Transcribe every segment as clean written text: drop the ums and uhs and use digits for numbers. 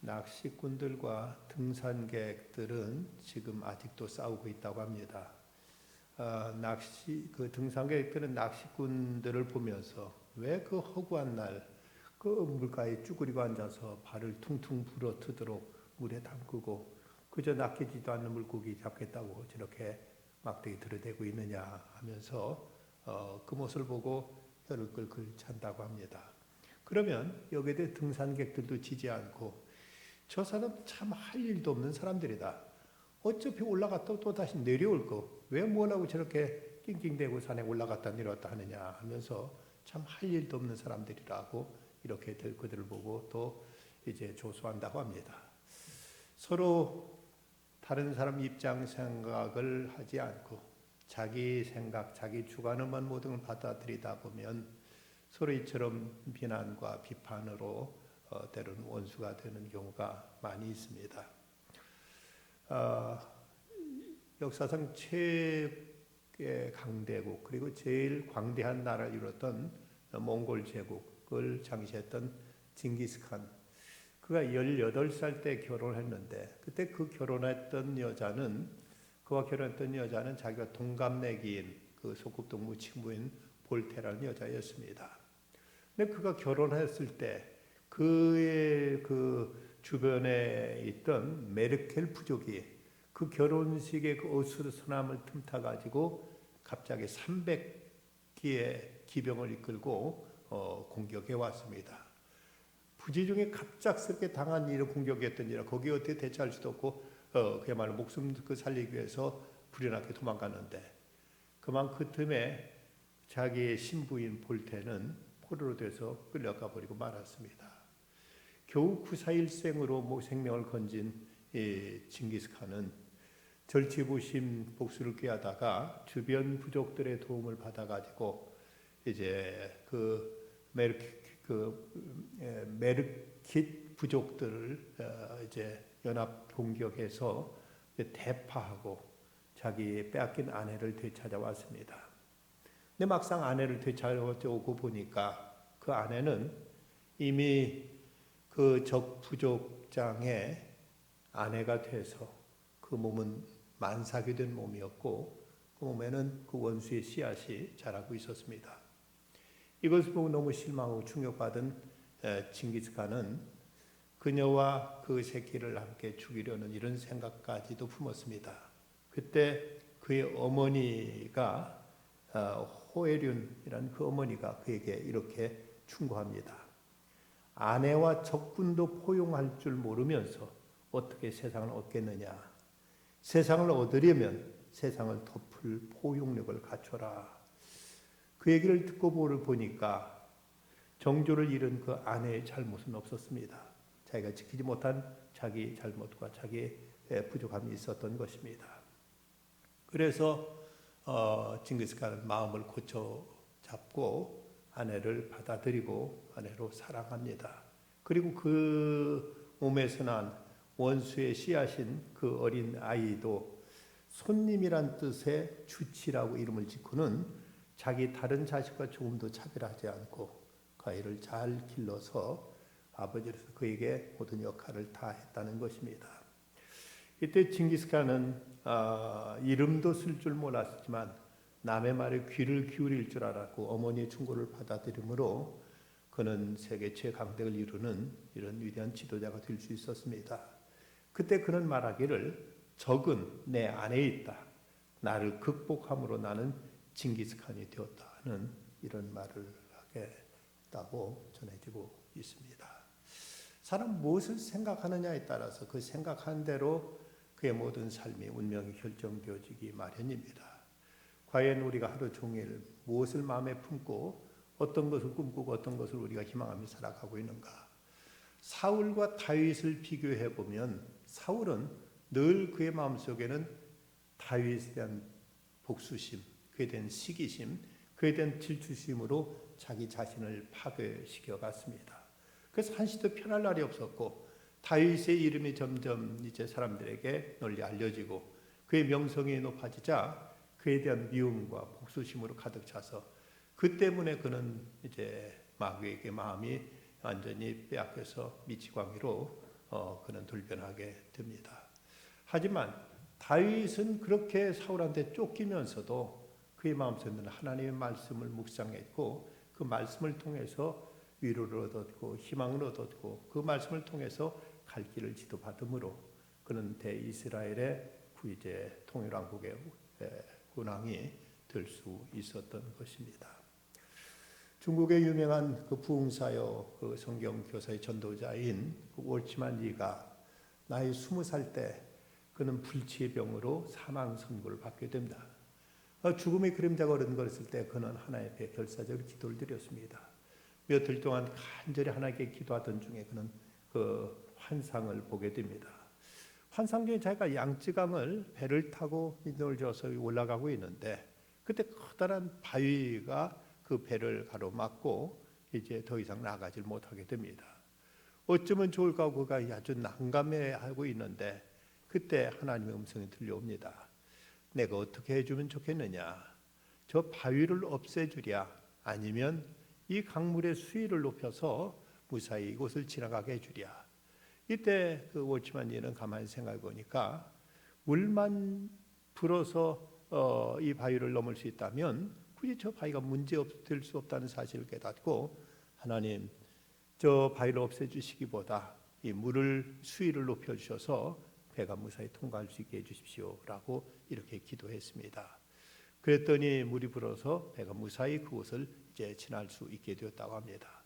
낚시꾼들과 등산객들은 지금 아직도 싸우고 있다고 합니다. 등산객들은 낚시꾼들을 보면서 왜 그 허구한 날 그 물가에 쭈그리고 앉아서 발을 퉁퉁 부러뜨도록 물에 담그고 그저 낚이지도 않는 물고기 잡겠다고 저렇게 막대기 들이대고 있느냐 하면서 그 모습을 보고 혀를 끌끌 찬다고 합니다. 그러면 여기에 대해 등산객들도 지지 않고 저 사람 참 할 일도 없는 사람들이다. 어차피 올라갔다 또 다시 내려올 거. 왜 뭐라고 저렇게 낑낑대고 산에 올라갔다 내려왔다 하느냐 하면서 참 할 일도 없는 사람들이라고 이렇게 그들을 보고 또 이제 조소한다고 합니다. 서로 다른 사람 입장 생각을 하지 않고 자기 생각, 자기 주관으로만 모든 걸 받아들이다 보면 서로 이처럼 비난과 비판으로 때로는 원수가 되는 경우가 많이 있습니다. 역사상 최의 강대국 그리고 제일 광대한 나라를 이뤘던 몽골 제국을 창시했던 징기스칸, 그가 18살 때 결혼했는데 그때 그와 결혼했던 여자는 자기가 동갑내기인 그 소꿉동무 친구인 볼테라는 여자였습니다. 근데 그가 결혼했을 때 그의 그 주변에 있던 메르켈 부족이 그 결혼식의 그 어수선함을 틈타 가지고 갑자기 300기의 기병을 이끌고 공격해 왔습니다. 부지 중에 갑작스럽게 당한 일을 공격했던지라 거기에 어떻게 대처할 수도 없고 그야말로 목숨 살리기 위해서 불현하게 도망갔는데 그만 그 틈에 자기의 신부인 볼테는 포로로 돼서 끌려가 버리고 말았습니다. 겨우 941생으로 생명을 건진 징기스칸은 절치부심 복수를 꾀하다가 주변 부족들의 도움을 받아가지고 이제 메르킷 부족들을 이제 연합 공격해서 대파하고 자기 빼앗긴 아내를 되찾아왔습니다. 근데 막상 아내를 되찾아오고 보니까 그 아내는 이미 그 적 부족장의 아내가 돼서 그 몸은 만삭이 된 몸이었고 그 몸에는 그 원수의 씨앗이 자라고 있었습니다. 이것을 보고 너무 실망하고 충격받은 징기스칸은 그녀와 그 새끼를 함께 죽이려는 이런 생각까지도 품었습니다. 그때 그의 어머니가 호에륜이라는 그 어머니가 그에게 이렇게 충고합니다. 아내와 적군도 포용할 줄 모르면서 어떻게 세상을 얻겠느냐. 세상을 얻으려면 세상을 덮을 포용력을 갖춰라. 그 얘기를 듣고 보니까 정조를 잃은 그 아내의 잘못은 없었습니다. 자기가 지키지 못한 자기 잘못과 자기의 부족함이 있었던 것입니다. 그래서 징기스칸은 마음을 고쳐 잡고 아내를 받아들이고 아내로 사랑합니다. 그리고 그 몸에서 난 원수의 씨앗인 그 어린 아이도 손님이란 뜻의 주치라고 이름을 짓고는 자기 다른 자식과 조금도 차별하지 않고 그 아이를 잘 길러서 아버지로서 그에게 모든 역할을 다 했다는 것입니다. 이때 징기스칸은 이름도 쓸 줄 몰랐지만 남의 말에 귀를 기울일 줄 알았고 어머니의 충고를 받아들이므로 그는 세계 최강대를 이루는 이런 위대한 지도자가 될 수 있었습니다. 그때 그는 말하기를 적은 내 안에 있다. 나를 극복함으로 나는 징기스칸이 되었다는 이런 말을 하겠다고 전해지고 있습니다. 사람 무엇을 생각하느냐에 따라서 그 생각한 대로 그의 모든 삶이 운명이 결정되어지기 마련입니다. 과연 우리가 하루 종일 무엇을 마음에 품고 어떤 것을 꿈꾸고 어떤 것을 우리가 희망하며 살아가고 있는가? 사울과 다윗을 비교해 보면 사울은 늘 그의 마음속에는 다윗에 대한 복수심, 그에 대한 시기심, 그에 대한 질투심으로 자기 자신을 파괴시켜 갔습니다. 그래서 한시도 편할 날이 없었고 다윗의 이름이 점점 이제 사람들에게 널리 알려지고 그의 명성이 높아지자 그에 대한 미움과 복수심으로 가득 차서 그 때문에 그는 이제 마귀에게 마음이 완전히 빼앗겨서 미치광이로 그는 돌변하게 됩니다. 하지만 다윗은 그렇게 사울한테 쫓기면서도 그의 마음속에는 하나님의 말씀을 묵상했고 그 말씀을 통해서 위로를 얻었고 희망을 얻었고 그 말씀을 통해서 갈 길을 지도받음으로 그는 대이스라엘의 이제 통일왕국의 군왕이 될 수 있었던 것입니다. 중국의 유명한 그 부흥사요, 그 성경 교사의 전도자인 그 월치만 리가 나이 20살 때 그는 불치의 병으로 사망 선고를 받게 됩니다. 죽음의 그림자가 어른거렸을 때 그는 하나님께 결사적으로 기도를 드렸습니다. 며칠 동안 간절히 하나님께 기도하던 중에 그는 그 환상을 보게 됩니다. 환상 중에 자기가 양쯔강을 배를 타고 이늘져서 올라가고 있는데 그때 커다란 바위가 그 배를 가로막고 이제 더 이상 나가지 못하게 됩니다. 어쩌면 좋을까 하고 그가 아주 난감해하고 있는데 그때 하나님의 음성이 들려옵니다. 내가 어떻게 해주면 좋겠느냐? 저 바위를 없애주랴 아니면 이 강물의 수위를 높여서 무사히 이곳을 지나가게 해주랴. 이때 그 워치만이는 가만히 생각해 보니까 물만 불어서 이 바위를 넘을 수 있다면 굳이 저 바위가 문제될 수 없다는 사실을 깨닫고 하나님 저 바위를 없애주시기보다 이 물을 수위를 높여주셔서 배가 무사히 통과할 수 있게 해주십시오라고 이렇게 기도했습니다. 그랬더니 물이 불어서 배가 무사히 그곳을 이제 지날 수 있게 되었다고 합니다.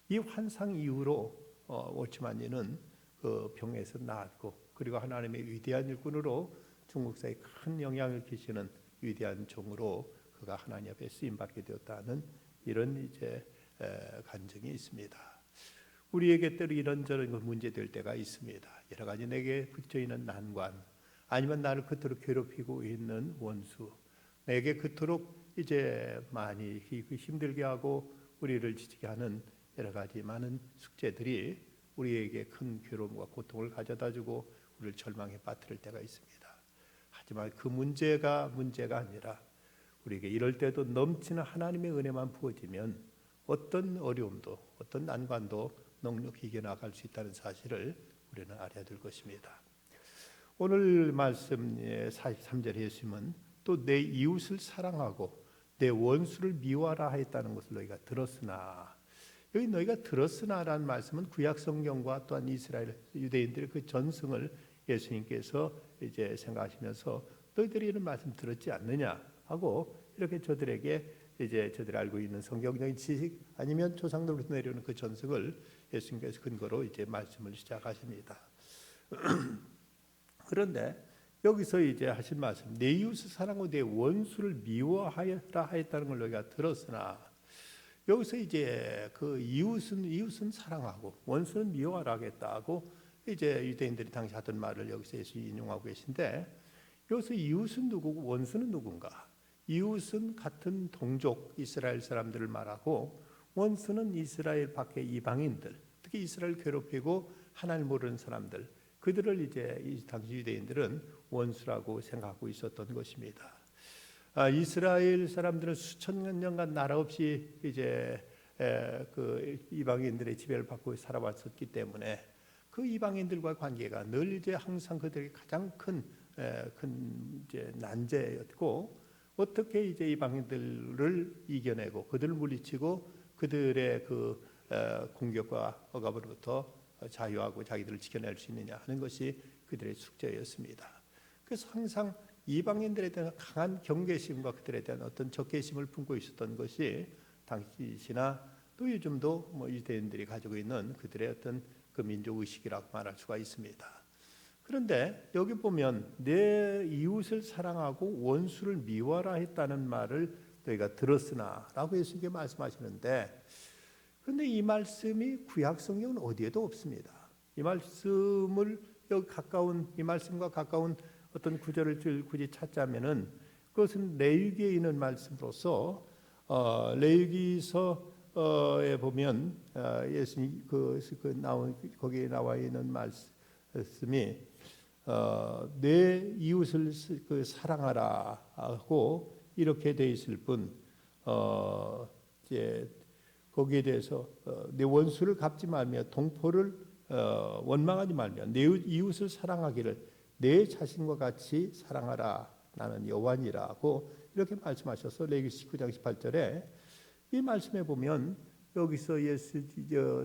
이 환상 이후로 워치만이는 그 병에서 나았고 그리고 하나님의 위대한 일꾼으로 중국사에 큰 영향을 끼치는 위대한 종으로 그가 하나님 앞에 쓰임 받게 되었다는 이런 이제 간증이 있습니다. 우리에게 때로 이런저런 문제될 때가 있습니다. 여러 가지 내게 붙여 있는 난관, 아니면 나를 그토록 괴롭히고 있는 원수, 내게 그토록 이제 많이 힘들게 하고 우리를 지치게 하는 여러 가지 많은 숙제들이 우리에게 큰 괴로움과 고통을 가져다주고 우리를 절망에 빠뜨릴 때가 있습니다. 하지만 그 문제가 아니라 우리에게 이럴 때도 넘치는 하나님의 은혜만 부어지면 어떤 어려움도 어떤 난관도 넉넉히 이겨나갈 수 있다는 사실을 우리는 알아야 될 것입니다. 오늘 말씀 43절 예수님은 또 내 이웃을 사랑하고 내 원수를 미워하라 하였다는 것을 너희가 들었으나, 여기 너희가 들었으나라는 말씀은 구약 성경과 또한 이스라엘 유대인들의 그 전승을 예수님께서 이제 생각하시면서 너희들이 이런 말씀 들었지 않느냐 하고 이렇게 저들에게 이제 저들이 알고 있는 성경적인 지식 아니면 조상들로부터 내려오는 그 전승을 예수님께서 근거로 이제 말씀을 시작하십니다. 그런데 여기서 이제 하신 말씀, 내 이웃을 사랑하고 내 원수를 미워하여라 하였다는 걸 너희가 들었으나, 여기서 이제 그 이웃은 사랑하고 원수는 미워하라 하겠다고 이제 유대인들이 당시 하던 말을 여기서 예수 인용하고 계신데, 여기서 이웃은 누구고 원수는 누군가? 이웃은 같은 동족 이스라엘 사람들을 말하고, 원수는 이스라엘 밖의 이방인들, 특히 이스라엘 괴롭히고 하나님 모르는 사람들, 그들을 이제 이 당시 유대인들은 원수라고 생각하고 있었던 것입니다. 이스라엘 사람들은 수천 년간 나라 없이 이제 그 이방인들의 지배를 받고 살아왔었기 때문에 그 이방인들과 관계가 늘 이제 항상 그들에게 가장 큰 이제 난제였고, 어떻게 이제 이방인들을 이겨내고 그들을 물리치고 그들의 그 공격과 억압으로부터 자유하고 자기들을 지켜낼 수 있느냐 하는 것이 그들의 숙제였습니다. 그래서 항상 이방인들에 대한 강한 경계심과 그들에 대한 어떤 적개심을 품고 있었던 것이 당시나 또 요즘도 뭐 유대인들이 가지고 있는 그들의 어떤 그 민족 의식이라고 말할 수가 있습니다. 그런데 여기 보면 내 이웃을 사랑하고 원수를 미워하라 했다는 말을 너희가 들었으나라고 예수님께 말씀하시는데, 그런데 이 말씀이 구약 성경은 어디에도 없습니다. 이 말씀을 여기 가까운 이 말씀과 가까운 어떤 구절을 굳이 찾자면은 그것은 레위기에 있는 말씀으로서 레위기서에 보면 예수님 그 나온 거기에 나와 있는 말씀이 내 이웃을 그 사랑하라 하고 이렇게 돼 있을 뿐 이제 거기에 대해서 내 원수를 갚지 말며 동포를 원망하지 말며 내 이웃을 사랑하기를 내 자신과 같이 사랑하라. 나는 여호와니라고 이렇게 말씀하셔서 레위기 19장 18절에 이 말씀에 보면 여기서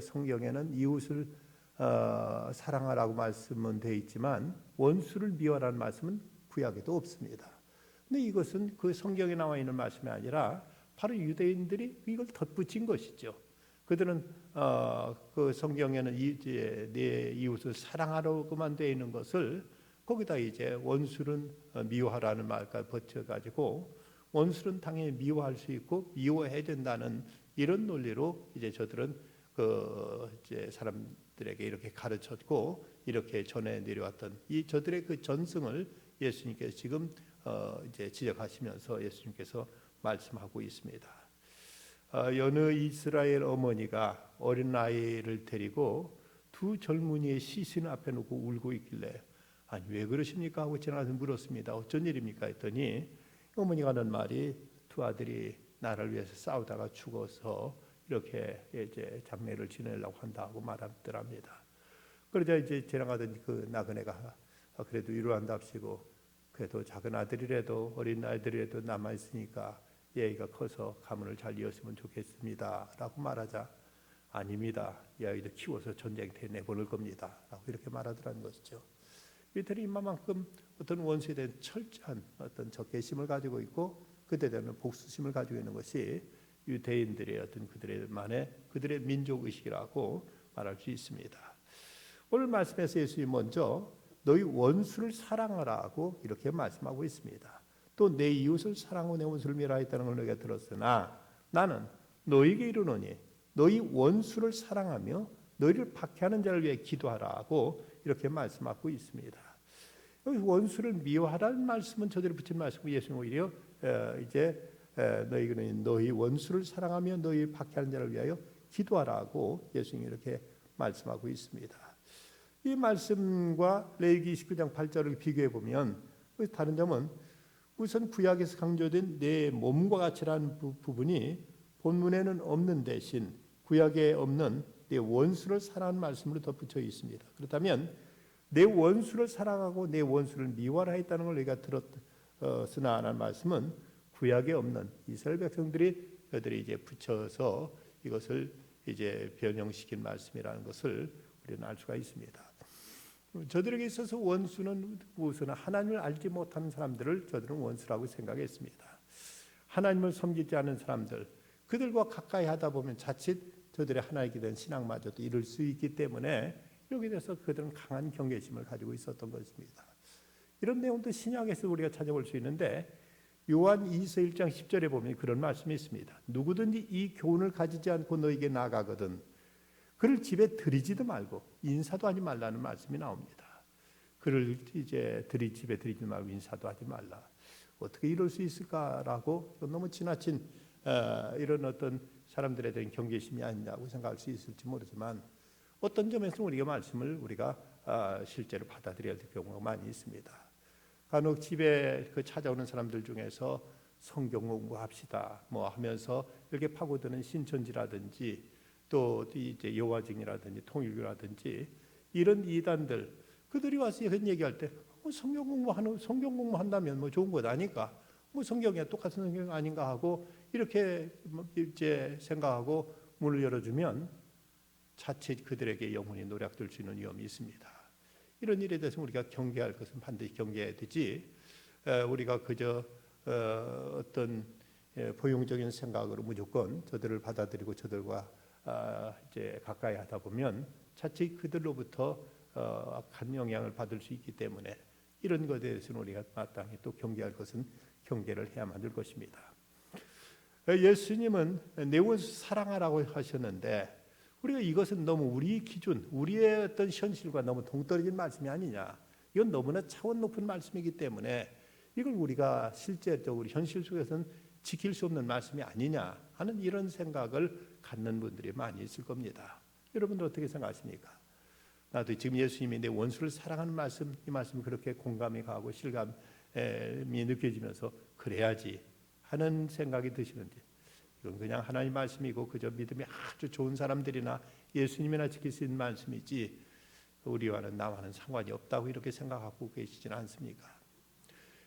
성경에는 이웃을 사랑하라고 말씀은 되어 있지만 원수를 미워하라는 말씀은 구약에도 없습니다. 근데 이것은 그 성경에 나와 있는 말씀이 아니라 바로 유대인들이 이걸 덧붙인 것이죠. 그들은 그 성경에는 이제 내 이웃을 사랑하라고만 되어 있는 것을 거기다 이제 원수는 미워하라는 말까지 붙여가지고 원수는 당연히 미워할 수 있고 미워해야 된다는 이런 논리로 이제 저들은 그 이제 사람들에게 이렇게 가르쳤고 이렇게 전해 내려왔던 이 저들의 그 전승을 예수님께서 지금 이제 지적하시면서 예수님께서 말씀하고 있습니다. 여느 이스라엘 어머니가 어린 아이를 데리고 두 젊은이의 시신 앞에 놓고 울고 있길래 아니 왜 그러십니까 하고 지나가서 물었습니다. 어쩐 일입니까 했더니 어머니가 하는 말이 두 아들이 나를 위해서 싸우다가 죽어서 이렇게 이제 장례를 지내려고 한다고 말하더랍니다. 그러자 이제 지나가던 그 나그네가 그래도 위로한답시고 그래도 작은 아들이라도 어린 아이들이라도 남아 있으니까 얘가 커서 가문을 잘 이었으면 좋겠습니다라고 말하자 아닙니다. 이 아이들 키워서 전쟁터에 내보낼 겁니다라고 이렇게 말하더라는 것이죠. 이들이 이만큼 어떤 원수에 대한 철저한 어떤 적개심을 가지고 있고 그때 되는 복수심을 가지고 있는 것이 유대인들의 어떤 그들의 민족 의식이라고 말할 수 있습니다. 오늘 말씀에서 예수님이 먼저 너희 원수를 사랑하라고 이렇게 말씀하고 있습니다. 또 내 이웃을 사랑하고 내 원수를 미워하라 했다는 걸 너희가 들었으나 나는 너희에게 이르노니 너희 원수를 사랑하며 너희를 박해하는 자를 위해 기도하라고 이렇게 말씀하고 있습니다. 여기 원수를 미워하라는 말씀은 저들이 붙인 말씀이고 예수님 오히려 이제 너희는 너희 원수를 사랑하며 너희 박해하는 자를 위하여 기도하라고 예수님이 이렇게 말씀하고 있습니다. 이 말씀과 레위기 19장 8절을 비교해 보면 다른 점은 우선 구약에서 강조된 내 몸과 같이라는 부분이 본문에는 없는 대신 구약에 없는 내 원수를 사랑하는 말씀으로 덧붙여 있습니다. 그렇다면 내 원수를 사랑하고 내 원수를 미워하라 했다는 걸 우리가 들었으나 하는 말씀은 구약에 없는 이스라엘 백성들이 그들이 이제 붙여서 이것을 이제 변형시킨 말씀이라는 것을 우리는 알 수가 있습니다. 저들에게 있어서 원수는 무엇은 하나님을 알지 못하는 사람들을 저들은 원수라고 생각했습니다. 하나님을 섬기지 않은 사람들, 그들과 가까이 하다 보면 자칫 저들의 하나님께 대한 신앙마저도 이룰 수 있기 때문에 여기에 대해서 그들은 강한 경계심을 가지고 있었던 것입니다. 이런 내용도 신약에서 우리가 찾아볼 수 있는데 요한 2서 1장 10절에 보면 그런 말씀이 있습니다. 누구든지 이 교훈을 가지지 않고 너에게 나가거든 그를 집에 들이지도 말고 인사도 하지 말라는 말씀이 나옵니다. 그를 이제 집에 들이지 말고 인사도 하지 말라. 어떻게 이럴 수 있을까라고 너무 지나친 이런 어떤 사람들에 대한 경계심이 아니냐고 생각할 수 있을지 모르지만 어떤 점에서 우리가 말씀을 실제로 받아들여야 될 경우가 많이 있습니다. 간혹 집에 찾아오는 사람들 중에서 성경 공부합시다 뭐 하면서 이렇게 파고드는 신천지라든지 또 이제 여호와증이라든지 통일교라든지 이런 이단들 그들이 와서 이런 얘기할 때 성경 공부한다면 뭐 좋은 것 아니까 뭐 성경이 똑같은 성경 아닌가 하고 이렇게 이제 생각하고 문을 열어주면 자칫 그들에게 영혼이 노략될 수 있는 위험이 있습니다. 이런 일에 대해서 우리가 경계할 것은 반드시 경계해야 되지 우리가 그저 어떤 포용적인 생각으로 무조건 저들을 받아들이고 저들과 이제 가까이 하다 보면 자칫 그들로부터 악한 영향을 받을 수 있기 때문에 이런 것에 대해서는 우리가 마땅히 또 경계할 것은 경계를 해야만 될 것입니다. 예수님은 내 원수 사랑하라고 하셨는데 우리가 이것은 너무 우리 기준, 우리의 어떤 현실과 너무 동떨어진 말씀이 아니냐. 이건 너무나 차원 높은 말씀이기 때문에 이걸 우리가 실제적으로 현실 속에서는 지킬 수 없는 말씀이 아니냐 하는 이런 생각을 갖는 분들이 많이 있을 겁니다. 여러분들 어떻게 생각하십니까? 나도 지금 예수님이 내 원수를 사랑하는 말씀, 이 말씀이 그렇게 공감이 가고 실감이 느껴지면서 그래야지 하는 생각이 드시는지 이건 그냥 하나님 말씀이고 그저 믿음이 아주 좋은 사람들이나 예수님이나 지킬 수 있는 말씀이지 우리와는 나와는 상관이 없다고 이렇게 생각하고 계시지는 않습니까?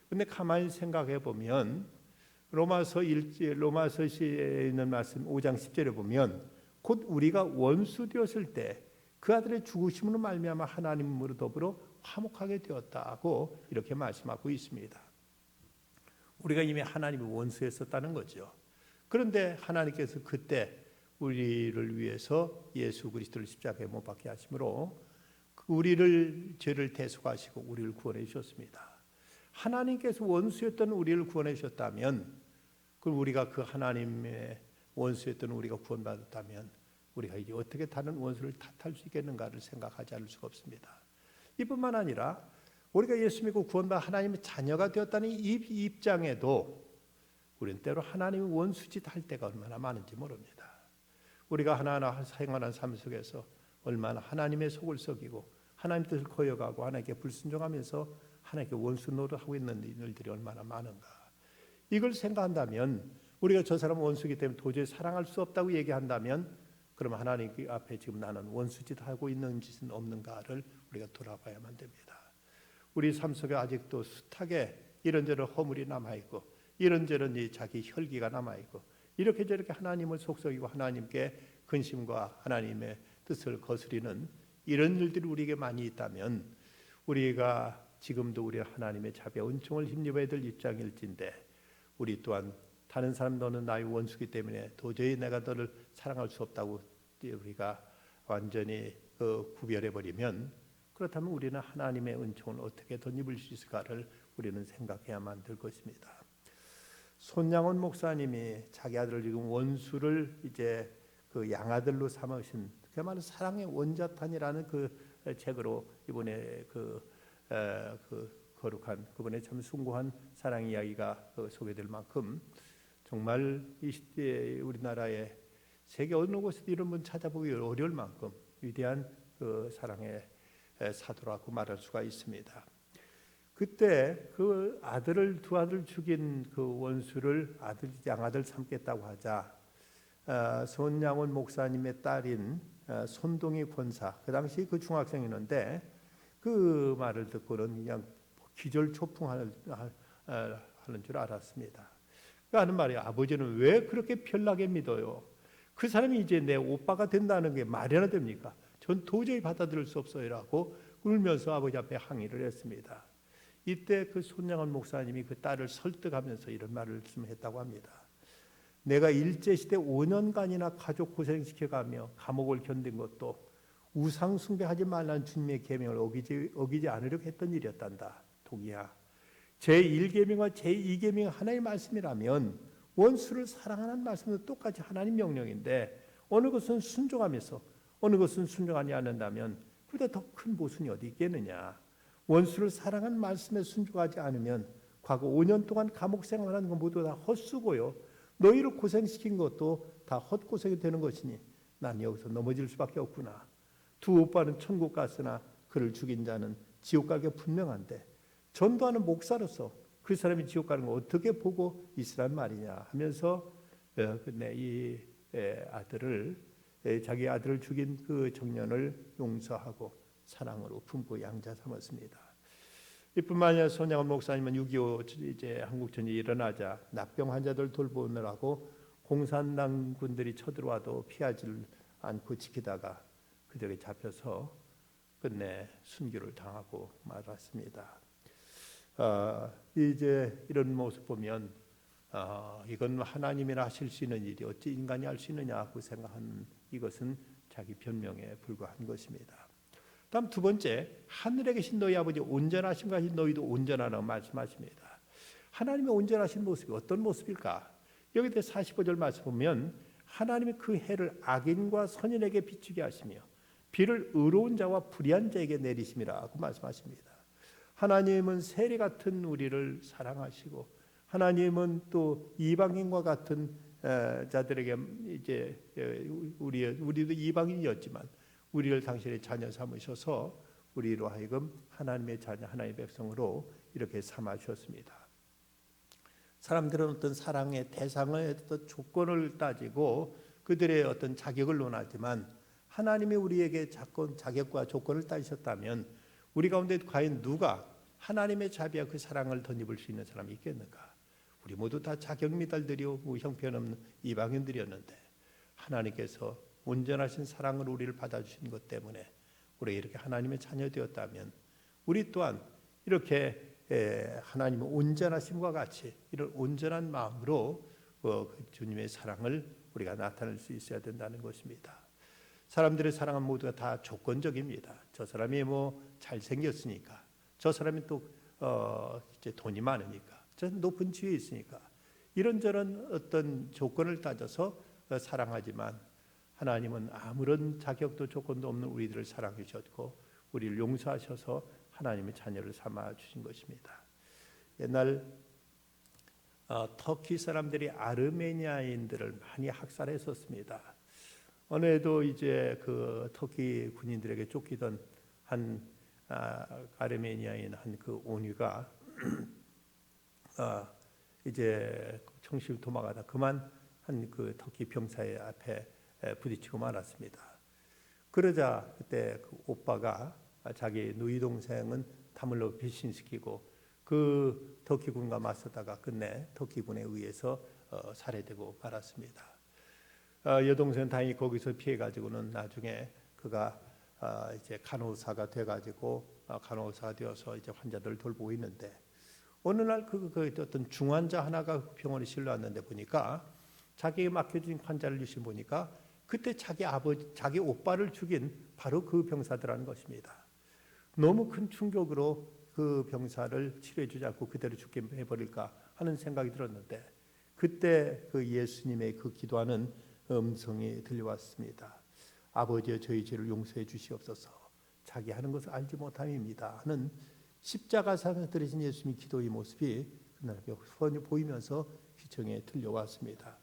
근데 가만히 생각해 보면 로마서시에 있는 말씀 5장 10절에 보면 곧 우리가 원수 되었을 때 그 아들의 죽으심으로 말미암아 하나님으로 더불어 화목하게 되었다고 이렇게 말씀하고 있습니다. 우리가 이미 하나님의 원수였었다는 거죠. 그런데 하나님께서 그때 우리를 위해서 예수 그리스도를 십자가에 못 박게 하심으로 우리를 죄를 대속하시고 우리를 구원해 주셨습니다. 하나님께서 원수였던 우리를 구원해 주셨다면, 그럼 우리가 그 하나님의 원수였던 우리가 구원받았다면 우리가 이제 어떻게 다른 원수를 탓할 수 있겠는가를 생각하지 않을 수가 없습니다. 이뿐만 아니라 우리가 예수 믿고 구원받아 하나님의 자녀가 되었다는 이 입장에도 우리는 때로 하나님의 원수짓 할 때가 얼마나 많은지 모릅니다. 우리가 하나하나 생활한 삶 속에서 얼마나 하나님의 속을 썩이고 하나님 뜻을 거역하고 하나님께 불순종하면서 하나님께 원수 노릇하고 있는 일들이 얼마나 많은가. 이걸 생각한다면, 우리가 저 사람은 원수이기 때문에 도저히 사랑할 수 없다고 얘기한다면, 그러면 하나님 앞에 지금 나는 원수짓 하고 있는 짓은 없는가를 우리가 돌아봐야만 됩니다. 우리 삶 속에 아직도 숱하게 이런저런 허물이 남아있고 이런저런 자기 혈기가 남아있고 이렇게 저렇게 하나님을 속썩이고 하나님께 근심과 하나님의 뜻을 거스리는 이런 일들이 우리에게 많이 있다면, 우리가 지금도 우리 하나님의 자비와 은총을 힘입어야 될 입장일진데, 우리 또한 다른 사람 너는 나의 원수기 때문에 도저히 내가 너를 사랑할 수 없다고 우리가 완전히 구별해버리면, 그렇다면 우리는 하나님의 은총을 어떻게 덧입을 수 있을까를 우리는 생각해야만 될 것입니다. 손양원 목사님이 자기 아들을 지금 원수를 이제 그 양아들로 삼으신, 그야말로 사랑의 원자탄이라는 그 책으로 이번에 그 거룩한 그분의 참 숭고한 사랑 이야기가 소개될 만큼, 정말 이 시대에 우리나라의 세계 어느 곳에도 이런 분 찾아보기 어려울 만큼 위대한 그 사랑의 사도라고 말할 수가 있습니다. 그때 그 두 아들 죽인 그 원수를 양아들 삼겠다고 하자, 손양원 목사님의 딸인 손동희 권사, 그 당시 그 중학생이었는데, 그 말을 듣고는 그냥 기절초풍하는 줄 알았습니다. 그 하는 말이, 아버지는 왜 그렇게 별나게 믿어요? 그 사람이 이제 내 오빠가 된다는 게 말이나 됩니까? 전 도저히 받아들일 수 없어요라고 울면서 아버지 앞에 항의를 했습니다. 이때 그 손양원 목사님이 그 딸을 설득하면서 이런 말씀했다고 합니다. 내가 일제시대 5년간이나 가족 고생시켜가며 감옥을 견딘 것도 우상 숭배하지 말라는 주님의 계명을 어기지 않으려고 했던 일이었단다. 동이야, 제1계명과 제2계명 하나의 말씀이라면 원수를 사랑하는 말씀도 똑같이 하나님 명령인데, 어느 것은 순종하면서 어느 것은 순종하지 않는다면 그보다 더 큰 모순이 어디 있겠느냐. 원수를 사랑하는 말씀에 순종하지 않으면 과거 5년 동안 감옥 생활하는 건 모두 다 헛수고요, 너희를 고생시킨 것도 다 헛고생이 되는 것이니 난 여기서 넘어질 수밖에 없구나. 두 오빠는 천국 갔으나 그를 죽인 자는 지옥 가기가 분명한데, 전도하는 목사로서 그 사람이 지옥 가는 거 어떻게 보고 있으란 말이냐 하면서 이 아들을, 자기 아들을 죽인 그 청년을 용서하고 사랑으로 품고 양자 삼았습니다. 이뿐만 아니라 손양원 목사님은 6.25 이제 한국전쟁이 일어나자 납병 환자들 돌보느라고 공산당 군들이 쳐들어와도 피하지 않고 지키다가 그들에게 잡혀서 끝내 순교를 당하고 말았습니다. 이제 이런 모습 보면 이건 하나님이나 하실 수 있는 일이 어찌 인간이 할 수 있느냐고 생각하는, 이것은 자기 변명에 불과한 것입니다. 다음 두 번째, 하늘에 계신 너희 아버지 온전하심과 너희도 온전하라고 말씀하십니다. 하나님의 온전하신 모습이 어떤 모습일까? 여기 대 45절 말씀 보면, 하나님이 그 해를 악인과 선인에게 비추게 하시며 비를 의로운 자와 불의한 자에게 내리심이라고 말씀하십니다. 하나님은 세리 같은 우리를 사랑하시고, 하나님은 또 이방인과 같은 자들에게 이제 우리도 이방인이었지만 우리를 당신의 자녀 삼으셔서 우리로 하여금 하나님의 자녀, 하나님의 백성으로 이렇게 삼아 주셨습니다. 사람들은 어떤 사랑의 대상의 어떤 조건을 따지고 그들의 어떤 자격을 논하지만, 하나님이 우리에게 자격과 조건을 따지셨다면 우리 가운데 과연 누가 하나님의 자비와 그 사랑을 덧입을 수 있는 사람이 있겠는가? 우리 모두 다 자격 미달들이요 형편없는 이방인들이었는데 하나님께서 온전하신 사랑으로 우리를 받아주신 것 때문에 우리가 이렇게 하나님의 자녀 되었다면 우리 또한 이렇게 하나님의 온전하심과 같이 이런 온전한 마음으로 주님의 사랑을 우리가 나타낼 수 있어야 된다는 것입니다. 사람들의 사랑은 모두가 다 조건적입니다. 저 사람이 뭐 잘생겼으니까, 저 사람이 또 이제 돈이 많으니까, 저 높은 지위에 있으니까 이런저런 어떤 조건을 따져서 사랑하지만 하나님은 아무런 자격도 조건도 없는 우리들을 사랑해 주셨고 우리를 용서하셔서 하나님의 자녀를 삼아 주신 것입니다. 옛날 터키 사람들이 아르메니아인들을 많이 학살했었습니다. 어느 해도 이제 그 터키 군인들에게 쫓기던 한 아르메니아인 한 그 온유가 이제 청실 도망가다 그만 한 그 터키 병사의 앞에 부딪히고 말았습니다. 그러자 그때 그 오빠가 자기 누이 동생은 타물로 배신시키고 그 터키군과 맞서다가 끝내 터키군에 의해서 살해되고 말았습니다. 여동생은 다행히 거기서 피해가지고는 나중에 그가 이제 간호사가 돼가지고 간호사가 되어서 이제 환자들을 돌보고 있는데 어느 날 그 어떤 중환자 하나가 병원에 실려왔는데 보니까 자기에게 맡겨진 환자를 유심 보니까 그때 자기 오빠를 죽인 바로 그 병사들라는 것입니다. 너무 큰 충격으로 그 병사를 치료해주지 않고 그대로 죽게 해버릴까 하는 생각이 들었는데 그때 그 예수님의 그 기도하는 음성이 들려왔습니다. 아버지여 저희 죄를 용서해 주시옵소서. 자기 하는 것을 알지 못함입니다 하는 십자가상에 들으신 예수님의 기도의 모습이 그날 보이면서 귀청에 들려왔습니다.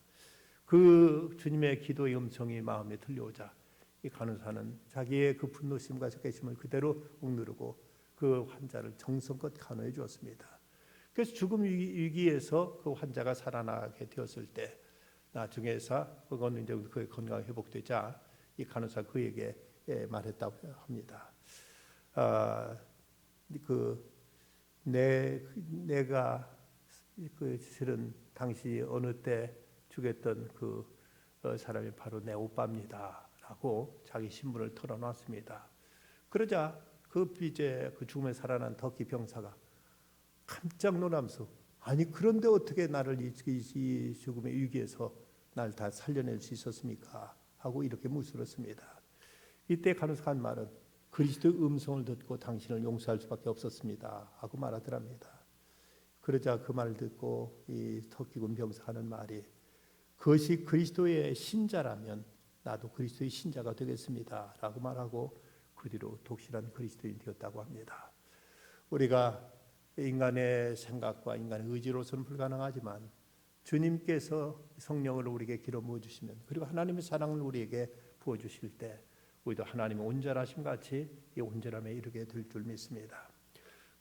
그 주님의 기도의 음성이 마음에 들려오자 이 간호사는 자기의 그 분노심과 적개심을 그대로 억누르고 그 환자를 정성껏 간호해 주었습니다. 그래서 죽음 위기에서 그 환자가 살아나게 되었을 때 나중에서 그건 이제 그의 건강이 회복되자 이 간호사 그에게 말했다고 합니다. 내가 그 실은 당신이 어느 때 죽였던 그 사람이 바로 내 오빠입니다라고 자기 신분을 털어놨습니다. 그러자 이제 그 죽음에 살아난 터키 병사가 깜짝 놀라면서 아니 그런데 어떻게 나를 이 죽음의 위기에서 날 다 살려낼 수 있었습니까? 하고 이렇게 물었습니다. 이때 간호사가 한 말은 그리스도의 음성을 듣고 당신을 용서할 수밖에 없었습니다 하고 말하더랍니다. 그러자 그 말을 듣고 이 터키군 병사가 하는 말이 그것이 그리스도의 신자라면 나도 그리스도의 신자가 되겠습니다 라고 말하고 그 뒤로 독실한 그리스도인이 되었다고 합니다. 우리가 인간의 생각과 인간의 의지로서는 불가능하지만 주님께서 성령을 우리에게 길어 부어주시면 그리고 하나님의 사랑을 우리에게 부어주실 때 우리도 하나님의 온전하심 같이 이 온전함에 이르게 될 줄 믿습니다.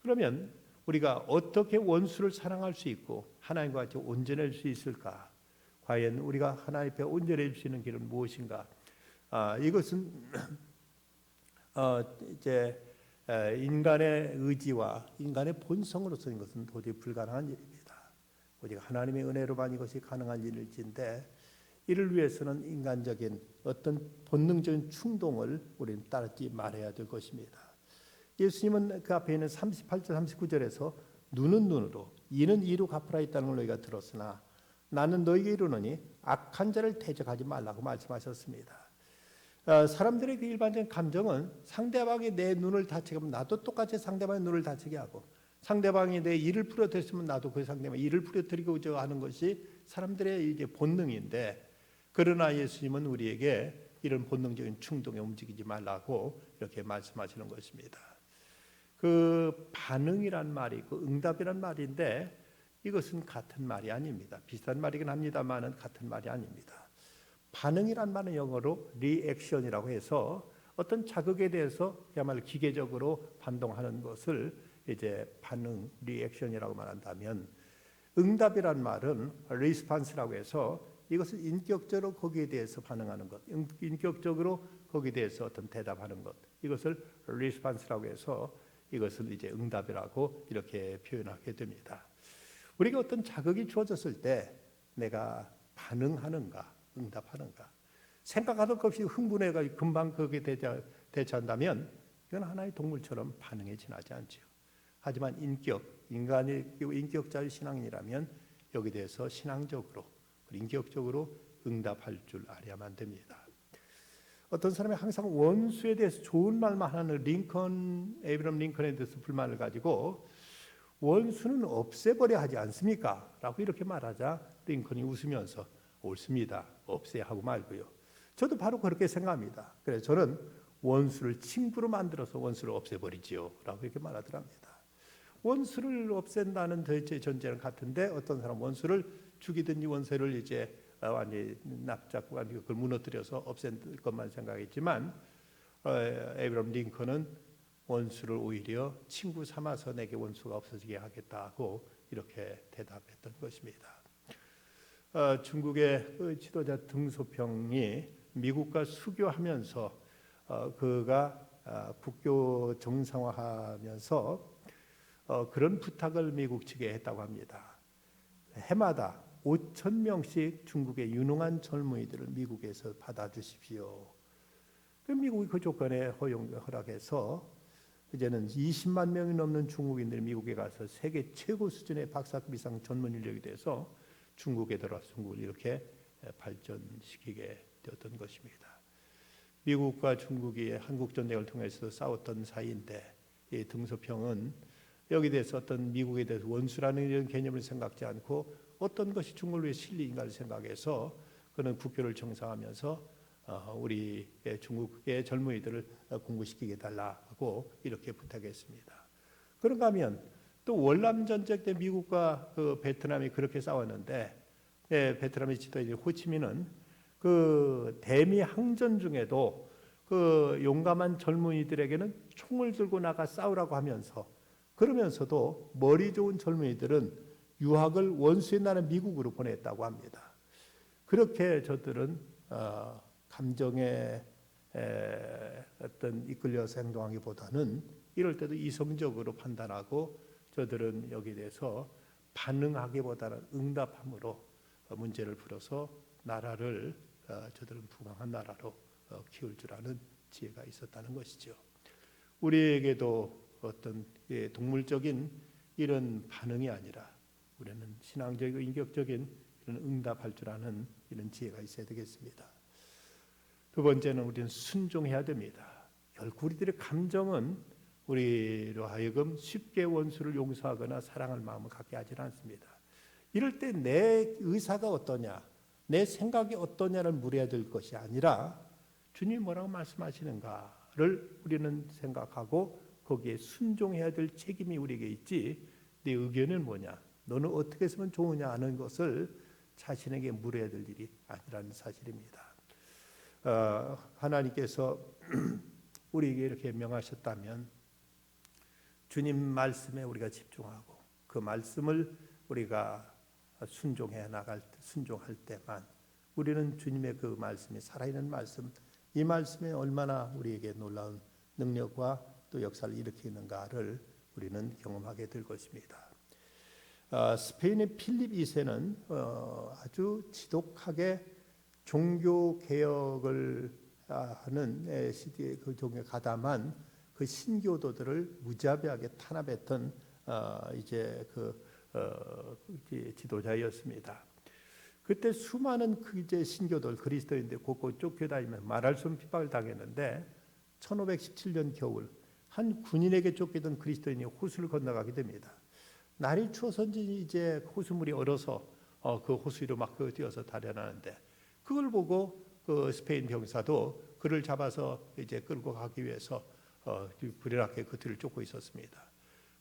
그러면 우리가 어떻게 원수를 사랑할 수 있고 하나님과 같이 온전할 수 있을까? 과연 우리가 하나님 앞에 온전해질 수 있는 길은 무엇인가? 이것은 이제 인간의 의지와 인간의 본성으로서는 것은 도저히 불가능한 일입니다. 오직 하나님의 은혜로만 이것이 가능한 일일진데 이를 위해서는 인간적인 어떤 본능적인 충동을 우리는 따르지 말아야 될 것입니다. 예수님은 그 앞에 있는 38절 39절에서 눈은 눈으로 이는 이로 갚으라 했다는 걸 너희가 들었으나 나는 너희에게 이르노니 악한 자를 대적하지 말라고 말씀하셨습니다. 사람들의 그 일반적인 감정은 상대방이 내 눈을 다치게 하면 나도 똑같이 상대방의 눈을 다치게 하고 상대방이 내 이를 부러뜨렸으면 나도 그 상대방의 이를 부러뜨리고자 하는 것이 사람들의 이제 본능인데 그러나 예수님은 우리에게 이런 본능적인 충동에 움직이지 말라고 이렇게 말씀하시는 것입니다. 그 반응이란 말이 그 응답이란 말인데 이것은 같은 말이 아닙니다. 비슷한 말이긴 합니다만은 같은 말이 아닙니다. 반응이란 말은 영어로 리액션이라고 해서 어떤 자극에 대해서 그야말로 기계적으로 반동하는 것을 이제 반응, 리액션이라고 말한다면 응답이란 말은 리스판스라고 해서 이것을 인격적으로 거기에 대해서 반응하는 것, 인격적으로 거기에 대해서 어떤 대답하는 것, 이것을 response라고 해서 이것을 이제 응답이라고 이렇게 표현하게 됩니다. 우리가 어떤 자극이 주어졌을 때 내가 반응하는가, 응답하는가, 생각하던 것 없이 흥분해가지고 금방 거기에 대처한다면 이건 하나의 동물처럼 반응에 지나지 않죠. 하지만 인간의 인격자의 신앙이라면 여기에 대해서 신앙적으로, 인격적으로 응답할 줄 알아야만 됩니다. 어떤 사람이 항상 원수에 대해서 좋은 말만 하는 에이브럼 링컨에 대해서 불만을 가지고 원수는 없애버려야 하지 않습니까? 라고 이렇게 말하자 링컨이 웃으면서 옳습니다. 없애야 하고 말고요. 저도 바로 그렇게 생각합니다. 그래서 저는 원수를 친구로 만들어서 원수를 없애버리지요. 라고 이렇게 말하더랍니다. 원수를 없앤다는 전제는 같은데 어떤 사람 원수를 죽이든지 원수를 이제 완전히 납작고 그걸 무너뜨려서 없앤 것만 생각했지만 에이브럼 링컨은 원수를 오히려 친구 삼아서 내게 원수가 없어지게 하겠다고 이렇게 대답했던 것입니다. 중국의 그 지도자 등소평이 미국과 수교하면서 그가 국교 정상화하면서 그런 부탁을 미국 측에 했다고 합니다. 해마다 5,000명씩 중국의 유능한 젊은이들을 미국에서 받아주십시오. 미국이 그 조건에 허락해서 이제는 20만 명이 넘는 중국인들이 미국에 가서 세계 최고 수준의 박사급 이상 전문 인력이 돼서 중국에 들어와서 중국을 이렇게 발전시키게 되었던 것입니다. 미국과 중국이 한국 전쟁을 통해서 싸웠던 사이인데 이 등소평은 여기에 대해서 어떤 미국에 대해서 원수라는 이런 개념을 생각지 않고 어떤 것이 중국을 위해 실리인가를 생각해서 그는 국교를 정상하면서 우리 중국의 젊은이들을 공부시키게 달라고 이렇게 부탁했습니다. 그런가 하면 또 월남 전쟁 때 미국과 그 베트남이 그렇게 싸웠는데 베트남의 지도자 호치민은 그 대미 항전 중에도 그 용감한 젊은이들에게는 총을 들고 나가 싸우라고 하면서 그러면서도 머리 좋은 젊은이들은 유학을 원수의 나라 미국으로 보냈다고 합니다. 그렇게 저들은 감정에 어떤 이끌려서 행동하기보다는 이럴 때도 이성적으로 판단하고 저들은 여기에 대해서 반응하기보다는 응답함으로 문제를 풀어서 나라를 저들은 부강한 나라로 키울 줄 아는 지혜가 있었다는 것이죠. 우리에게도 어떤 동물적인 이런 반응이 아니라 우리는 신앙적이고 인격적인 이런 응답할 줄 아는 이런 지혜가 있어야 되겠습니다. 두 번째는 우리는 순종해야 됩니다. 결국 우리들의 감정은 우리로 하여금 쉽게 원수를 용서하거나 사랑할 마음을 갖게 하지 않습니다. 이럴 때 내 의사가 어떠냐, 내 생각이 어떠냐를 물어야 될 것이 아니라 주님이 뭐라고 말씀하시는가를 우리는 생각하고 거기에 순종해야 될 책임이 우리에게 있지, 내 의견은 뭐냐, 너는 어떻게 했으면 좋으냐 하는 것을 자신에게 물어야 될 일이 아니라는 사실입니다. 하나님께서 우리에게 이렇게 명하셨다면 주님 말씀에 우리가 집중하고 그 말씀을 우리가 순종할 때만 우리는 주님의 그 말씀이 살아있는 말씀, 이 말씀에 얼마나 우리에게 놀라운 능력과 또 역사를 일으키는가를 우리는 경험하게 될 것입니다. 스페인의 필립 2세는 아주 지독하게 종교 개혁을 하는 시대에 그 종교에 가담한 그 신교도들을 무자비하게 탄압했던 이제 지도자였습니다. 그때 수많은 그 이제 신교도들 그리스도인들 곳곳 쫓겨다니면서 말할 수 없는 핍박을 당했는데 1517년 겨울 한 군인에게 쫓기던 그리스도인이 호수를 건너가게 됩니다. 날이 추워서인지 이제 호수물이 얼어서 그 호수 위로 막 뛰어서 달려나는데 그걸 보고 그 스페인 병사도 그를 잡아서 이제 끌고 가기 위해서 불이렇게 그 뒤를 쫓고 있었습니다.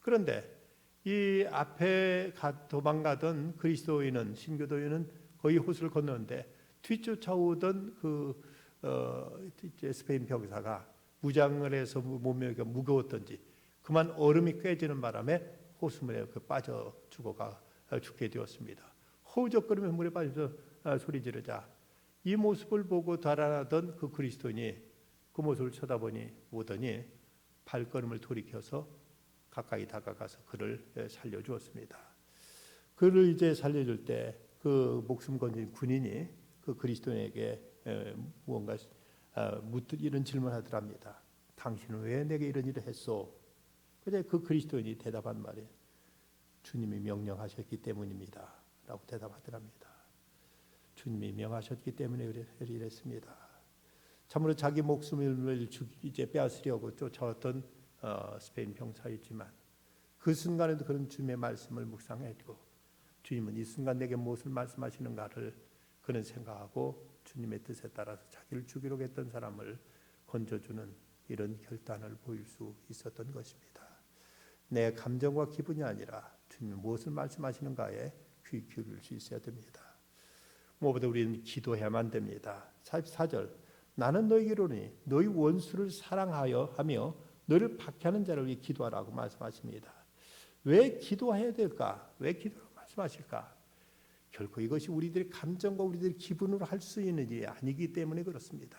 그런데 이 앞에 도망가던 그리스도인은 신교도인은 거의 호수를 건너는데 뒤쫓아오던 그 이제 스페인 병사가 무장을 해서 몸이 무거웠던지 그만 얼음이 깨지는 바람에 호수물에 빠져 죽게 되었습니다. 허우적거리며 물에 빠져서 소리 지르자 이 모습을 보고 달아나던 그 그리스도인이 그 모습을 보더니 발걸음을 돌이켜서 가까이 다가가서 그를 살려주었습니다. 그를 이제 살려줄 때 그 목숨 건진 군인이 그 그리스도인에게 무언가 이런 질문하더랍니다. 당신은 왜 내게 이런 일을 했소? 근데 그 그리스도인이 대답한 말이 주님이 명령하셨기 때문입니다 라고 대답하더랍니다. 주님이 명하셨기 때문에 이랬습니다. 참으로 자기 목숨을 이제 빼앗으려고 쫓아왔던 스페인 병사였지만 그 순간에도 그런 주님의 말씀을 묵상했고 주님은 이 순간 내게 무엇을 말씀하시는가를 그는 생각하고 주님의 뜻에 따라서 자기를 죽이려고 했던 사람을 건져주는 이런 결단을 보일 수 있었던 것입니다. 내 감정과 기분이 아니라 주님이 무엇을 말씀하시는가에 귀 기울일 수 있어야 됩니다. 무엇보다 우리는 기도해야만 됩니다. 44절 나는 너에게 이르노니 너희 원수를 사랑하여 하며 너를 박해하는 자를 위해 기도하라고 말씀하십니다. 왜 기도해야 될까? 왜 기도라고 말씀하실까? 결코 이것이 우리들의 감정과 우리들의 기분으로 할 수 있는 일이 아니기 때문에 그렇습니다.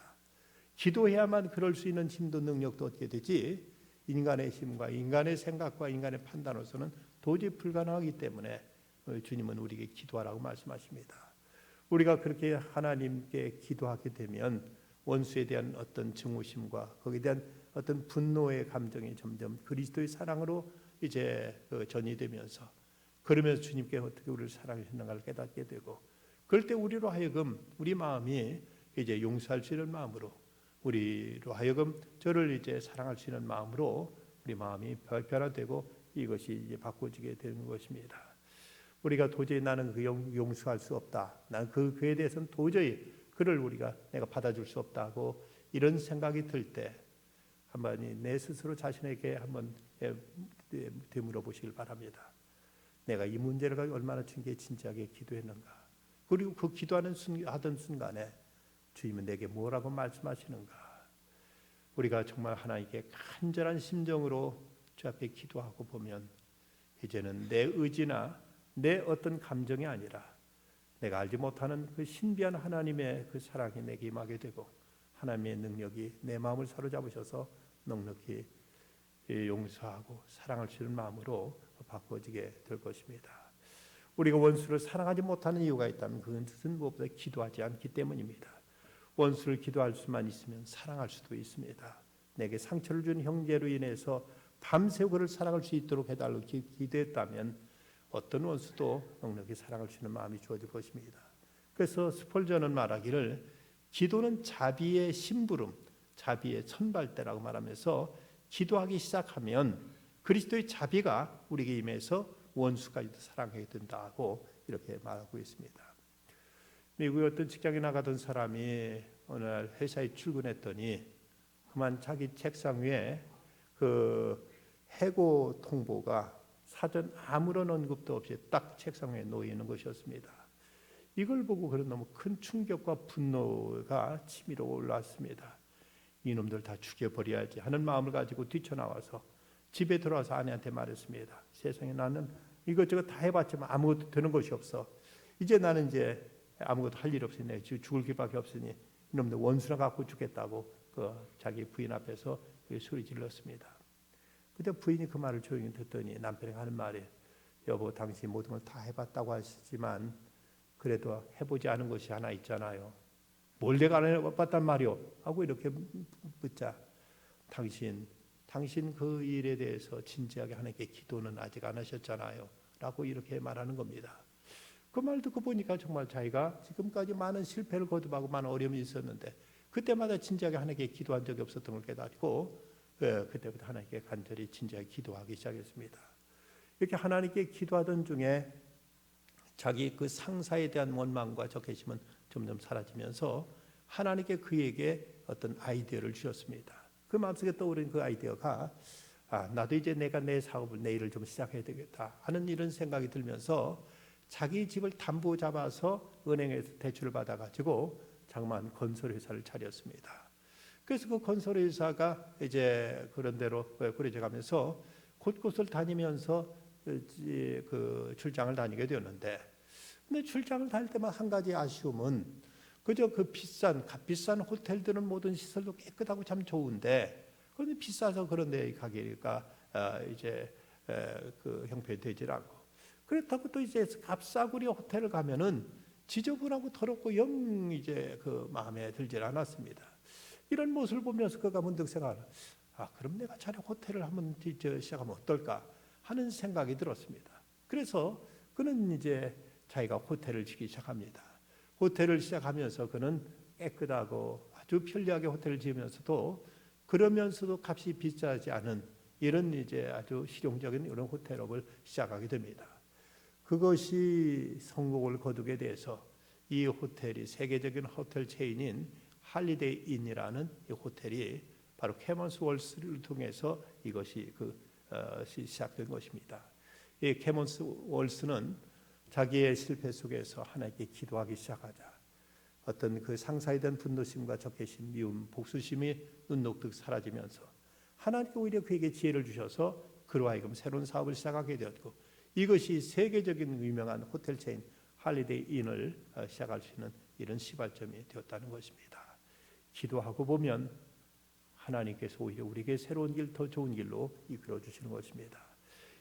기도해야만 그럴 수 있는 힘도 능력도 얻게 되지 인간의 힘과 인간의 생각과 인간의 판단으로서는 도저히 불가능하기 때문에 주님은 우리에게 기도하라고 말씀하십니다. 우리가 그렇게 하나님께 기도하게 되면 원수에 대한 어떤 증오심과 거기에 대한 어떤 분노의 감정이 점점 그리스도의 사랑으로 이제 전이되면서 그러면서 주님께 어떻게 우리를 사랑하시는가를 깨닫게 되고 그럴 때 우리로 하여금 우리 마음이 이제 용서할 수 있는 마음으로 우리로 하여금 저를 이제 사랑할 수 있는 마음으로 우리 마음이 변화되고 이것이 이제 바꿔지게 되는 것입니다. 우리가 도저히 나는 그 용서할 수 없다. 난 그에 대해서는 도저히 그를 내가 받아줄 수 없다고 이런 생각이 들 때 한번 내 스스로 자신에게 한번 되물어 보시길 바랍니다. 내가 이 문제를 가지고 얼마나 주님께 진지하게 기도했는가. 그리고 그 하던 순간에 주님은 내게 뭐라고 말씀하시는가. 우리가 정말 하나님께 간절한 심정으로 주 앞에 기도하고 보면 이제는 내 의지나 내 어떤 감정이 아니라 내가 알지 못하는 그 신비한 하나님의 그 사랑이 내게 임하게 되고 하나님의 능력이 내 마음을 사로잡으셔서 넉넉히 용서하고 사랑할 수 있는 마음으로 바꿔지게 될 것입니다. 우리가 원수를 사랑하지 못하는 이유가 있다면 그것은 무엇보다 기도하지 않기 때문입니다. 원수를 기도할 수만 있으면 사랑할 수도 있습니다. 내게 상처를 준 형제로 인해서 밤새 그를 사랑할 수 있도록 해달라고 기도했다면 어떤 원수도 넉넉히 사랑할 수 있는 마음이 주어질 것입니다. 그래서 스펄전은 말하기를 기도는 자비의 심부름, 자비의 선발대라고 말하면서 기도하기 시작하면 그리스도의 자비가 우리에게 임해서 원수까지도 사랑하게 된다고 이렇게 말하고 있습니다. 미국의 어떤 직장에 나가던 사람이 어느 날 회사에 출근했더니 그만 자기 책상 위에 그 해고 통보가 사전 아무런 언급도 없이 딱 책상 위에 놓여 있는 것이었습니다. 이걸 보고 그런 너무 큰 충격과 분노가 치밀어 올라왔습니다. 이놈들 다 죽여버려야지 하는 마음을 가지고 뛰쳐나와서 집에 들어와서 아내한테 말했습니다. 세상에 나는 이것저것 다 해봤지만 아무것도 되는 것이 없어. 이제 나는 이제 아무것도 할 일 없으니 내가 죽을 길밖에 없으니 이놈들 원수나 갖고 죽겠다고 자기 부인 앞에서 소리 질렀습니다. 그때 부인이 그 말을 조용히 듣더니 남편이 하는 말이 여보 당신이 모든 걸 다 해봤다고 하시지만 그래도 해보지 않은 것이 하나 있잖아요. 뭘 내가 안 해봤단 말이오? 하고 이렇게 묻자 당신 그 일에 대해서 진지하게 하나님께 기도는 아직 안 하셨잖아요. 라고 이렇게 말하는 겁니다. 그 말 듣고 보니까 정말 자기가 지금까지 많은 실패를 거듭하고 많은 어려움이 있었는데 그때마다 진지하게 하나님께 기도한 적이 없었던 걸 깨닫고 그때부터 하나님께 간절히 진지하게 기도하기 시작했습니다. 이렇게 하나님께 기도하던 중에 자기 그 상사에 대한 원망과 적개심은 점점 사라지면서 하나님께 그에게 어떤 아이디어를 주셨습니다. 그 마음속에 떠오른 그 아이디어가 나도 이제 내가 내 사업을 내 일을 좀 시작해야 되겠다 하는 이런 생각이 들면서 자기 집을 담보 잡아서 은행에서 대출을 받아가지고 자그마한 건설회사를 차렸습니다. 그래서 그 건설회사가 이제 그런 대로 꾸려져가면서 곳곳을 다니면서 그 출장을 다니게 되었는데 근데 출장을 다닐 때만 한 가지 아쉬움은 그저 그 값비싼 호텔들은 모든 시설도 깨끗하고 참 좋은데, 그런데 비싸서 그런 데 가기가 이제 그 형편되질 않고, 그렇다고 또 이제 값싸구려 호텔을 가면은 지저분하고 더럽고 영 이제 그 마음에 들질 않았습니다. 이런 모습을 보면서 그가 문득 생각하는, 그럼 내가 차라리 호텔을 한번 시작하면 어떨까 하는 생각이 들었습니다. 그래서 그는 이제 자기가 호텔을 짓기 시작합니다. 호텔을 시작하면서 그는 깨끗하고 아주 편리하게 호텔을 지으면서도, 그러면서도 값이 비싸지 않은 이런 이제 아주 실용적인 이런 호텔업을 시작하게 됩니다. 그것이 성공을 거두게 돼서 이 호텔이 세계적인 호텔 체인인 할리데이 인이라는 이 호텔이 바로 캐먼스 월스를 통해서 이것이 시작된 것입니다. 이 캐먼스 월스는 자기의 실패 속에서 하나님께 기도하기 시작하자 어떤 그 상사에 대한 분노심과 적개심, 미움, 복수심이 눈녹듯 사라지면서 하나님께 오히려 그에게 지혜를 주셔서 그로 하여금 새로운 사업을 시작하게 되었고, 이것이 세계적인 유명한 호텔 체인 할리데이 인을 시작할 수 있는 이런 시발점이 되었다는 것입니다. 기도하고 보면 하나님께서 오히려 우리에게 새로운 길, 더 좋은 길로 이끌어 주시는 것입니다.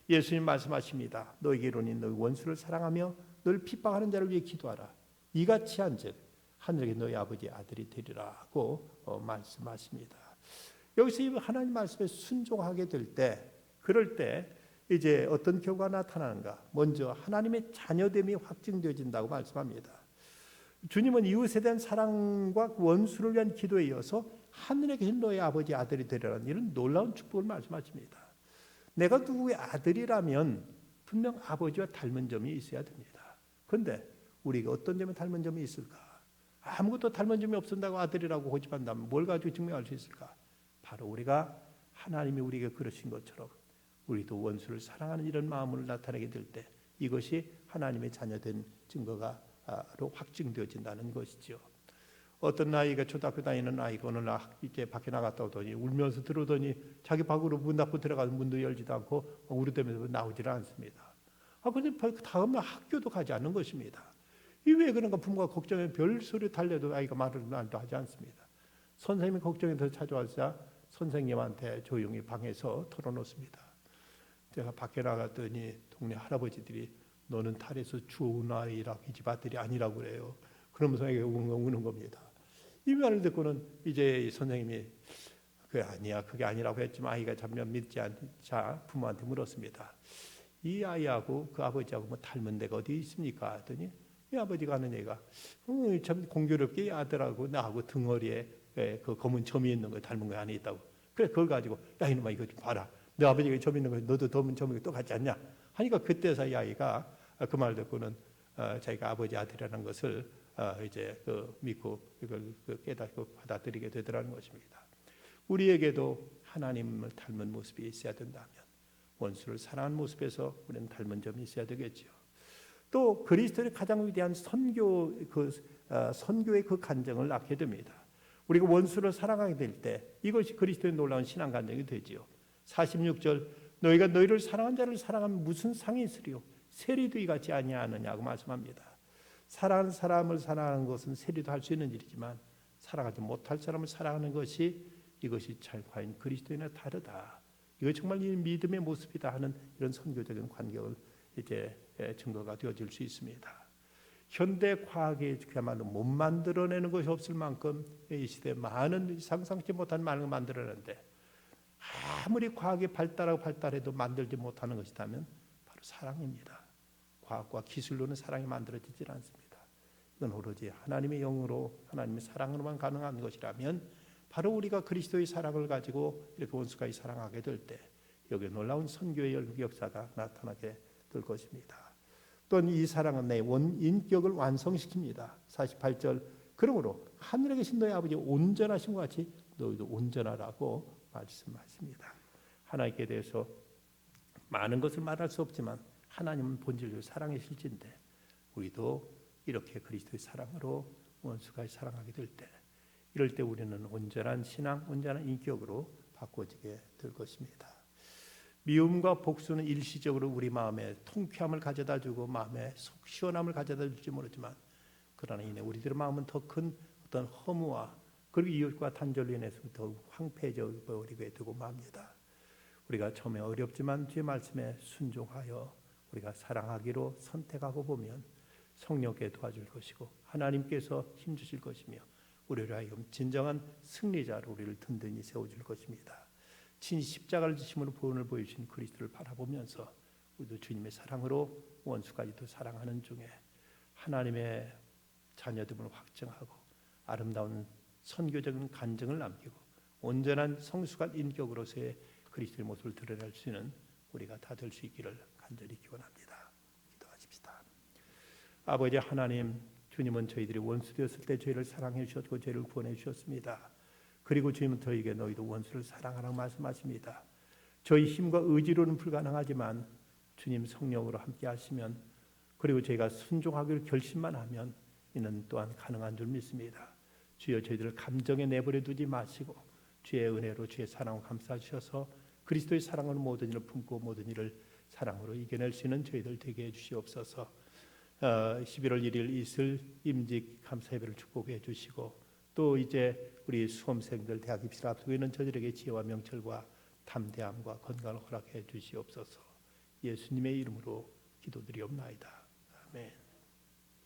예수님 말씀하십니다. 너에게 이르노니 너희 원수를 사랑하며 너를 핍박하는 자를 위해 기도하라. 이같이 한즉 하늘에 너희 아버지 아들이 되리라고 말씀하십니다. 여기서 하나님 말씀에 순종하게 될 때, 그럴 때 이제 어떤 결과가 나타나는가? 먼저 하나님의 자녀됨이 확증되어진다고 말씀합니다. 주님은 이웃에 대한 사랑과 원수를 위한 기도에 이어서 하늘에 계신 너희 아버지 아들이 되리라는 이런 놀라운 축복을 말씀하십니다. 내가 누구의 아들이라면 분명 아버지와 닮은 점이 있어야 됩니다. 그런데 우리가 어떤 점에 닮은 점이 있을까? 아무것도 닮은 점이 없었다고 아들이라고 고집한다면 뭘 가지고 증명할 수 있을까? 바로 우리가 하나님이 우리에게 그러신 것처럼 우리도 원수를 사랑하는 이런 마음을 나타내게 될 때, 이것이 하나님의 자녀된 증거로 확증되어진다는 것이죠. 어떤 아이가 초등학교 다니는 아이가 어느 날 이제 밖에 나갔다 오더니 울면서 들어오더니 자기 방으로 문 닫고 들어가서 문도 열지도 않고 우르대면서 나오지를 않습니다. 그런데 그 다음날 학교도 가지 않는 것입니다. 이 왜 그런가? 부모가 걱정해 별소리 달래도 아이가 말도 하지 않습니다. 선생님이 걱정해서 찾아와서 선생님한테 조용히 방에서 털어놓습니다. 제가 밖에 나갔더니 동네 할아버지들이 너는 탈에서 좋은 아이라고, 이 집 아들이 아니라고 그래요. 그러면서 애가 우는 겁니다. 이 말을 듣고는 이제 선생님이 그게 아니라고 했지만 아이가 전면 믿지 않자 부모한테 물었습니다. 이 아이하고 그 아버지하고 뭐 닮은 데가 어디 있습니까? 하더니 이 아버지가 하는 얘기가 참 공교롭게 이 아들하고 나하고 등허리에 그 검은 점이 있는 거 닮은 거 안에 있다고. 그래 그걸 가지고 야 이놈아 이거 좀 봐라. 너 아버지가 점 있는 거 너도 검은 점이 또 같지 않냐? 하니까 그때서 이 아이가 그 말 듣고는 자기가 아버지 아들이라는 것을 이제 믿고 이걸 깨닫고 받아들이게 되더라는 것입니다. 우리에게도 하나님을 닮은 모습이 있어야 된다면 원수를 사랑하는 모습에서 우리는 닮은 점이 있어야 되겠죠. 또 그리스도의 가장 위대한 선교의 그 간증을 낳게 됩니다. 우리가 원수를 사랑하게 될 때 이것이 그리스도의 놀라운 신앙 간증이 되지요. 46절 너희가 너희를 사랑한 자를 사랑하면 무슨 상이 있으리요? 세리도 이같이 아니하느냐고 말씀합니다. 사랑하는 사람을 사랑하는 것은 세리도 할 수 있는 일이지만 사랑하지 못할 사람을 사랑하는 것이 이것이 과연 그리스도인과 다르다. 이거 정말 이 믿음의 모습이다 하는 이런 선교적인 관계를 이제 증거가 되어질 수 있습니다. 현대 과학이 그야말로 못 만들어내는 것이 없을 만큼 이 시대에 많은 상상치 못한 많은 걸 만들어내는데 아무리 과학이 발달해도 만들지 못하는 것이라면 바로 사랑입니다. 과학과 기술로는 사랑이 만들어지질 않습니다. 이건 오로지 하나님의 영으로 하나님의 사랑으로만 가능한 것이라면 바로 우리가 그리스도의 사랑을 가지고 이렇게 원수까지 사랑하게 될 때 여기에 놀라운 선교의 역사가 나타나게 될 것입니다. 또한 이 사랑은 내 인격을 완성시킵니다. 48절 그러므로 하늘에 계신 너희 아버지 온전하신 것 같이 너희도 온전하라고 말씀하십니다. 하나님께 대해서 많은 것을 말할 수 없지만 하나님은 본질적으로 사랑의 실제인데 우리도 이렇게 그리스도의 사랑으로 원수까지 사랑하게 될 때 이럴 때 우리는 온전한 신앙, 온전한 인격으로 바꿔지게 될 것입니다. 미움과 복수는 일시적으로 우리 마음에 통쾌함을 가져다 주고 마음에 속 시원함을 가져다 줄지 모르지만 그러나 이내 우리들의 마음은 더 큰 어떤 허무와 그리고 이웃과 단절로 인해서 더욱 황폐해져 버리게 되고 맙니다. 우리가 처음에 어렵지만 주의 말씀에 순종하여 우리가 사랑하기로 선택하고 보면 성령께 도와줄 것이고 하나님께서 힘주실 것이며 우리를 하여금 진정한 승리자로 우리를 든든히 세워줄 것입니다. 친히 십자가를 지심으로 본을 보여주신 그리스도를 바라보면서 우리도 주님의 사랑으로 원수까지도 사랑하는 중에 하나님의 자녀됨을 확증하고 아름다운 선교적인 간증을 남기고 온전한 성숙한 인격으로서의 그리스도의 모습을 드러낼 수 있는 우리가 다 될 수 있기를 간절히 기원합니다. 기도하십시다. 아버지 하나님, 주님은 저희들이 원수 되었을 때 저희를 사랑해 주셨고 저희를 구원해 주셨습니다. 그리고 주님은 저희에게 너희도 원수를 사랑하라고 말씀하십니다. 저희 힘과 의지로는 불가능하지만 주님 성령으로 함께 하시면 그리고 저희가 순종하기를 결심만 하면 이는 또한 가능한 줄 믿습니다. 주여 저희들을 감정에 내버려 두지 마시고 주의 은혜로 주의 사랑을 감싸 주셔서 그리스도의 사랑으로 모든 일을 품고 모든 일을 사랑으로 이겨낼 수 있는 저희들 되게 해주시옵소서. 11월 1일 이슬 임직 감사 예배를 축복해 주시고 또 이제 우리 수험생들 대학 입시를 앞두고 있는 저들에게 지혜와 명철과 담대함과 건강을 허락해 주시옵소서. 예수님의 이름으로 기도드리옵나이다. 아멘.